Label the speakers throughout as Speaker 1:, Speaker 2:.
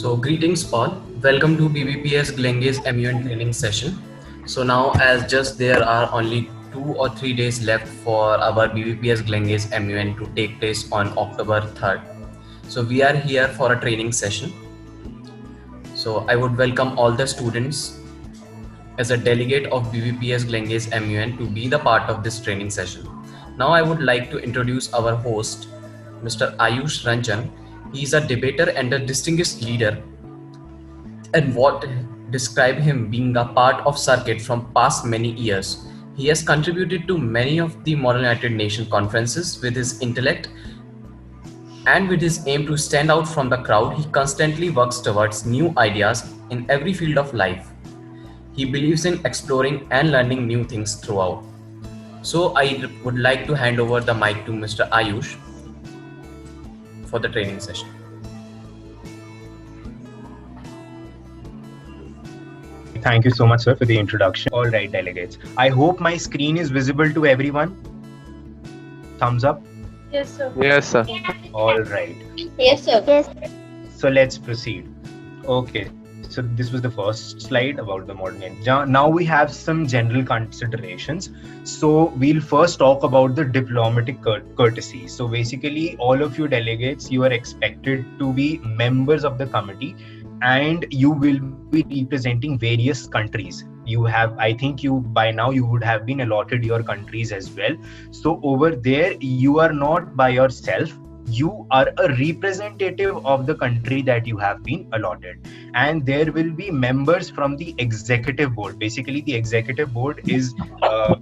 Speaker 1: Greetings, Paul. Welcome to BBPS Glengae's MUN training session. So now, as just there are only 2 or 3 days left for our BBPS Glengae's MUN to take place on October 3rd. So we are here for a training session. So I would welcome all the students as a delegate of BBPS Glengae's MUN to be the part of this training session. Now I would like to introduce our host, Mr. Ayush Ranjan. He is a debater and a distinguished leader, and what describe him being a part of circuit from past many years. He has contributed to many of the Model United Nations conferences with his intellect and with his aim to stand out from the crowd. He constantly works towards new ideas in every field of life. He believes in exploring and learning new things throughout. So I would like to hand over the mic to Mr. Ayush for the training session.
Speaker 2: Thank you so much, sir, for the introduction. All right, delegates. I hope my screen is visible to everyone. Thumbs up.
Speaker 3: Yes, sir.
Speaker 4: Yes, sir.
Speaker 2: All right.
Speaker 3: Yes, sir. Yes.
Speaker 2: So let's proceed. Okay. So this was the first slide about the modern age. Now we have some general considerations. So we'll first talk about the diplomatic courtesy. So basically, all of you delegates, you are expected to be members of the committee, and you will be representing various countries. I think by now you would have been allotted your countries as well. So over there, you are not by yourself. You are a representative of the country that you have been allotted, and there will be members from the executive board. Basically, the executive board is a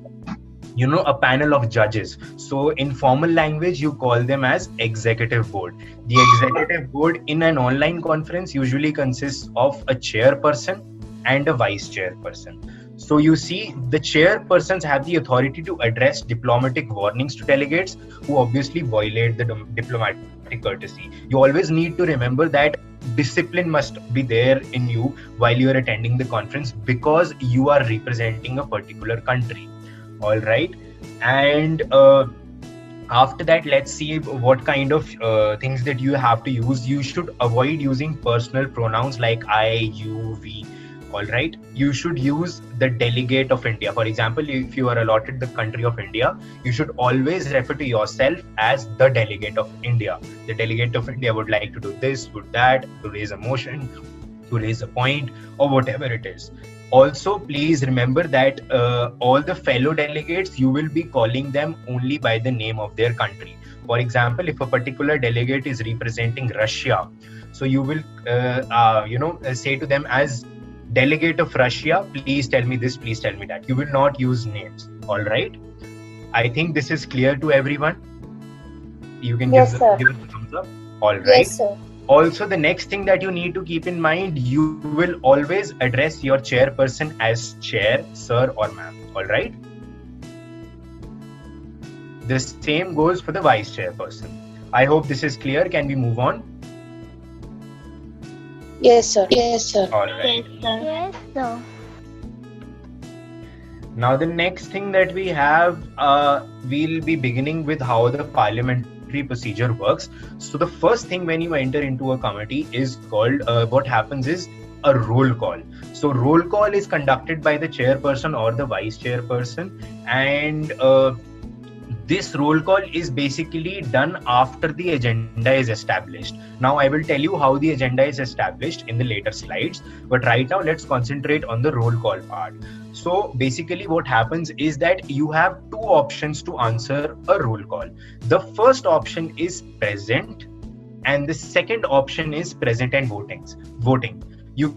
Speaker 2: panel of judges. So in formal language, you call them as executive board. The executive board in an online conference usually consists of a chairperson and a vice chairperson. So you see, the chairpersons have the authority to address diplomatic warnings to delegates who obviously violate the diplomatic courtesy. You always need to remember that discipline must be there in you while you are attending the conference, because you are representing a particular country. All right. And after that, let's see what kind of things that you have to use. You should avoid using personal pronouns like I, you, we. All right. You should use the delegate of India. For example, if you are allotted the country of India, you should always refer to yourself as the delegate of India. The delegate of India would like to do this, would that, to raise a motion, to raise a point, or whatever it is. Also, please remember that all the fellow delegates, you will be calling them only by the name of their country. For example, if a particular delegate is representing Russia, so you will, say to them as delegate of Russia, please tell me this, please tell me that. You will not use names. All right. I think this is clear to everyone. You can give a thumbs up. All right.
Speaker 3: Yes, sir.
Speaker 2: Also, the next thing that you need to keep in mind, you will always address your chairperson as chair, sir, or ma'am. All right. The same goes for the vice chairperson. I hope this is clear. Can we move on?
Speaker 3: Yes, sir. Yes, sir.
Speaker 2: All right.
Speaker 3: Yes, sir.
Speaker 2: Now, the next thing that we have, we'll be beginning with how the parliamentary procedure works. So the first thing when you enter into a committee is called, what happens is a roll call. So roll call is conducted by the chairperson or the vice chairperson, and this roll call is basically done after the agenda is established. Now I will tell you how the agenda is established in the later slides, but right now let's concentrate on the roll call part. So basically what happens is that you have two options to answer a roll call. The first option is present, and the second option is present and voting. You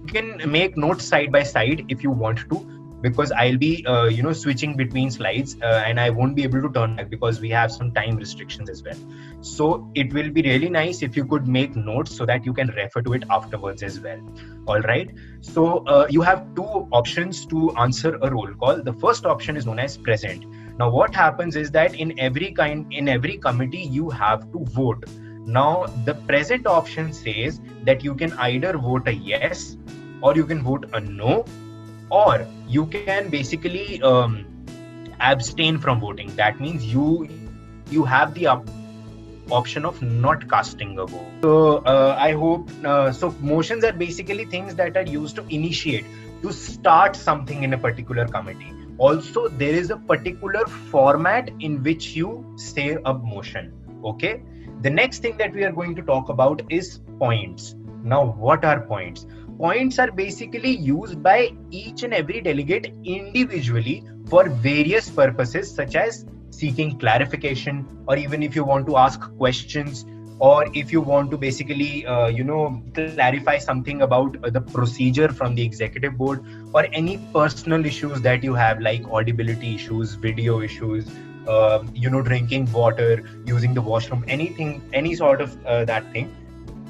Speaker 2: can make notes side by side if you want to, because I'll be switching between slides and I won't be able to turn back because we have some time restrictions as well. So it will be really nice if you could make notes so that you can refer to it afterwards as well. All right. So you have two options to answer a roll call. The first option is known as present. Now what happens is that in every committee you have to vote. Now the present option says that you can either vote a yes, or you can vote a no, or you can basically abstain from voting. That means you have the option of not casting a vote. So I hope so motions are basically things that are used to initiate, to start something in a particular committee. Also, there is a particular format in which you say a motion. Okay, the next thing that we are going to talk about is points. Now, what are points? Points are basically used by each and every delegate individually for various purposes, such as seeking clarification, or even if you want to ask questions, or if you want to basically clarify something about the procedure from the executive board, or any personal issues that you have, like audibility issues, video issues, drinking water, using the washroom, anything, any sort of that thing.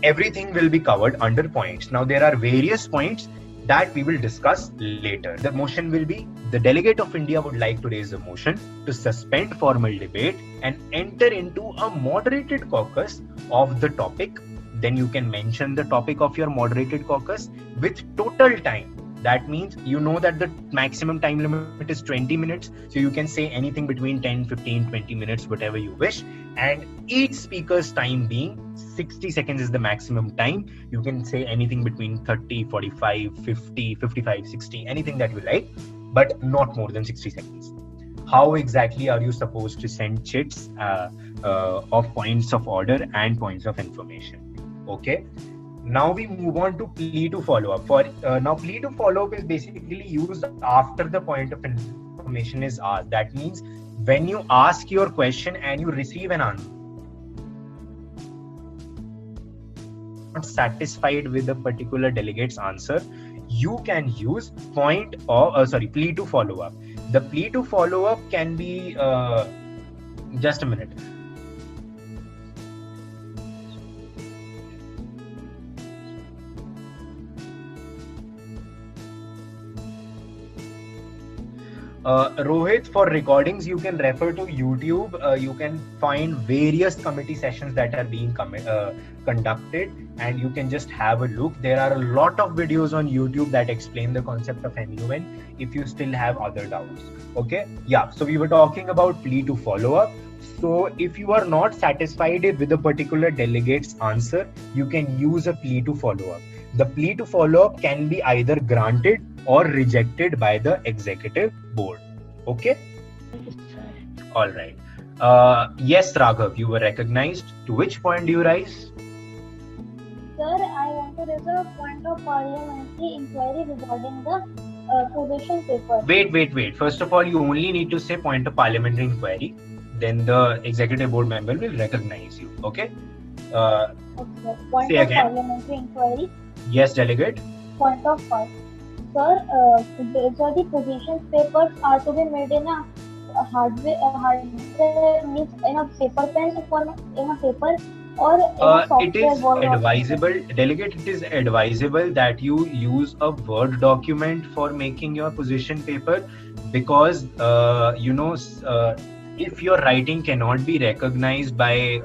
Speaker 2: Everything will be covered under points. Now, there are various points that we will discuss later. The motion will be: the delegate of India would like to raise a motion to suspend formal debate and enter into a moderated caucus of the topic. Then you can mention the topic of your moderated caucus with total time. That means you know that the maximum time limit is 20 minutes. So you can say anything between 10, 15, 20 minutes, whatever you wish. And each speaker's time being 60 seconds is the maximum time. You can say anything between 30, 45, 50, 55, 60, anything that you like, but not more than 60 seconds. How exactly are you supposed to send chits of points of order and points of information? Okay. Now we move on to plea to follow up. Now, plea to follow up is basically used after the point of information is asked. That means when you ask your question and you receive an answer, not satisfied with a particular delegate's answer, you can use plea to follow up. The plea to follow up can be just a minute. Rohit, for recordings, you can refer to YouTube. You can find various committee sessions that are being conducted, and you can just have a look. There are a lot of videos on YouTube that explain the concept of MUN if you still have other doubts. Okay, yeah, so we were talking about plea to follow up. So if you are not satisfied with a particular delegate's answer, you can use a plea to follow up. The plea to follow up can be either granted or rejected by the executive board. Okay? All right. Yes, Raghav, you were recognized. To which point do you rise?
Speaker 3: Sir, I want to raise a point of parliamentary inquiry regarding the position paper.
Speaker 2: Wait. First of all, you only need to say point of parliamentary inquiry. Then the executive board member will recognize you. Okay?
Speaker 3: Okay. Point
Speaker 2: say
Speaker 3: of
Speaker 2: again.
Speaker 3: parliamentary inquiry.
Speaker 2: Yes, delegate.
Speaker 3: Point of part. Sir, the position papers are to be made in a hardware means in a paper pen format, in a paper, or in a software.
Speaker 2: It is advisable, delegate, it is advisable that you use a Word document for making your position paper, because if your writing cannot be recognized by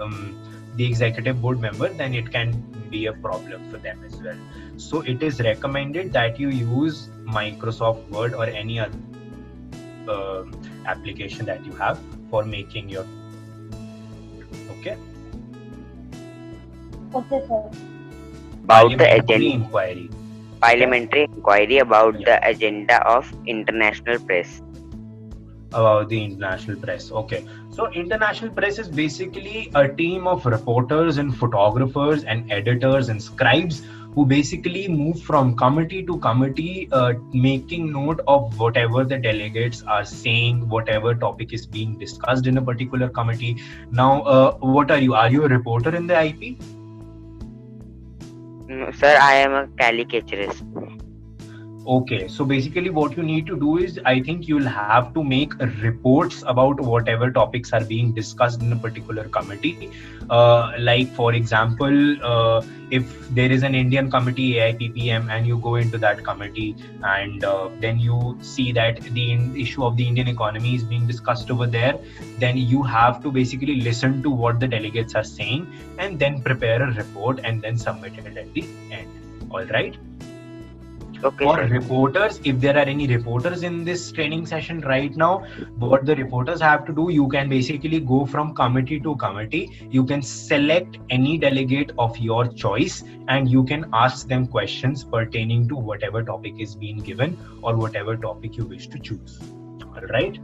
Speaker 2: the executive board member, then it can be a problem for them as well. So it is recommended that you use Microsoft Word or any other application that you have for making your. Okay.
Speaker 3: Okay, sir.
Speaker 4: About the agenda,
Speaker 2: inquiry.
Speaker 4: parliamentary inquiry about the agenda of international press.
Speaker 2: About the international press. Okay. So international press is basically a team of reporters and photographers and editors and scribes who basically move from committee to committee, making note of whatever the delegates are saying, whatever topic is being discussed in a particular committee. Now, what are you? Are you a reporter in the IP?
Speaker 4: No, sir, I am a caricaturist.
Speaker 2: Okay, so basically what you need to do is, I think you'll have to make reports about whatever topics are being discussed in a particular committee. Like, for example, if there is an Indian committee, AIPPM, and you go into that committee and then you see that the issue of the Indian economy is being discussed over there, then you have to basically listen to what the delegates are saying and then prepare a report and then submit it at the end. All right.
Speaker 4: Okay,
Speaker 2: For
Speaker 4: sir.
Speaker 2: reporters, if there are any reporters in this training session right now, what the reporters have to do, you can basically go from committee to committee. You can select any delegate of your choice and you can ask them questions pertaining to whatever topic is being given or whatever topic you wish to choose. All right.